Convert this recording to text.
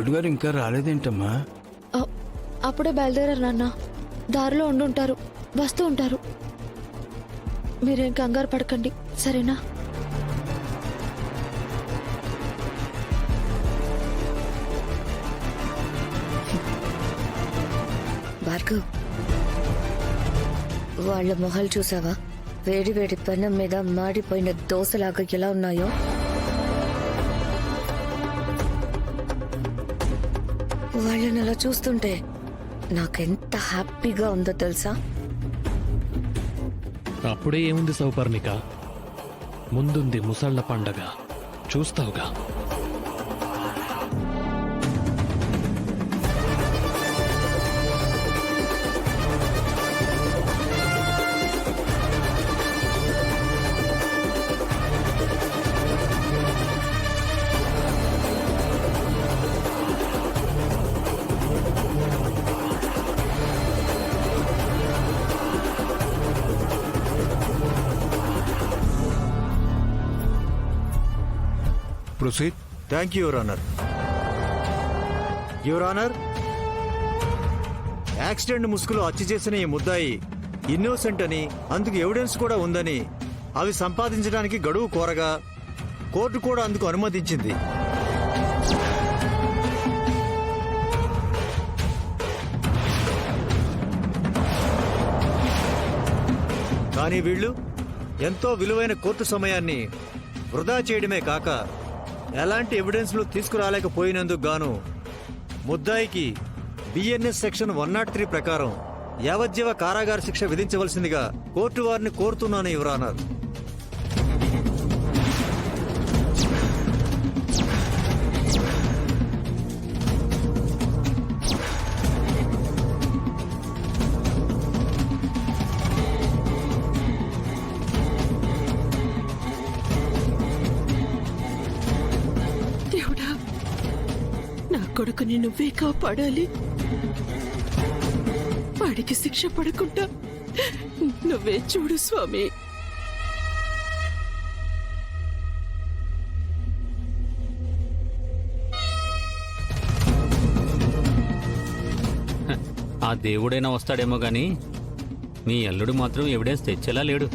అల్లుడు గారు ఇంకా రాలేదేంటమ్మా? అప్పుడే బయలుదేరారు నాన్న. దారిలో ఉండుంటారు, వస్తూ ఉంటారు. మీరేం కంగారు పడకండి, సరేనా? భార్గవ్, వాళ్ళ మొహాలు చూసావా? వేడి వేడి పెనం మీద మాడిపోయిన దోశలాగా ఎలా ఉన్నాయో. వాళ్ళని అలా చూస్తుంటే నాకెంత హ్యాపీగా ఉందో తెలుసా? అప్పుడే ఏముంది సౌపర్ణిక, ముందుంది ముసళ్ల పండగ, చూస్తావుగా. Proceed. Thank you, Your Honor. Your Honor, accident ముసుగులో హత్య చేసిన ఈ ముద్దాయి ఇన్నోసెంట్ అని, అందుకు ఎవిడెన్స్ కూడా ఉందని అవి సంపాదించడానికి గడువు కోరగా కోర్టు కూడా అందుకు అనుమతించింది. కానీ వీళ్ళు ఎంతో విలువైన కోర్టు సమయాన్ని వృధా చేయడమే కాక ఎలాంటి ఎవిడెన్స్లు తీసుకురాలేకపోయినందుకు గాను ముద్దాయికి బిఎన్ఎస్ సెక్షన్ 103 ప్రకారం యావజ్జీవ కారాగార శిక్ష విధించవలసిందిగా కోర్టు వారిని కోరుతున్నాను, యువర్ ఆనర్. దేవుడా, నా కొడుకుని నువ్వే కాపాడాలి. వాడికి శిక్ష పడకుండా నువ్వే చూడు స్వామి. ఆ దేవుడైనా వస్తాడేమో గాని నీ అల్లుడు మాత్రం ఎవిడెన్స్ తెచ్చేలా లేడు.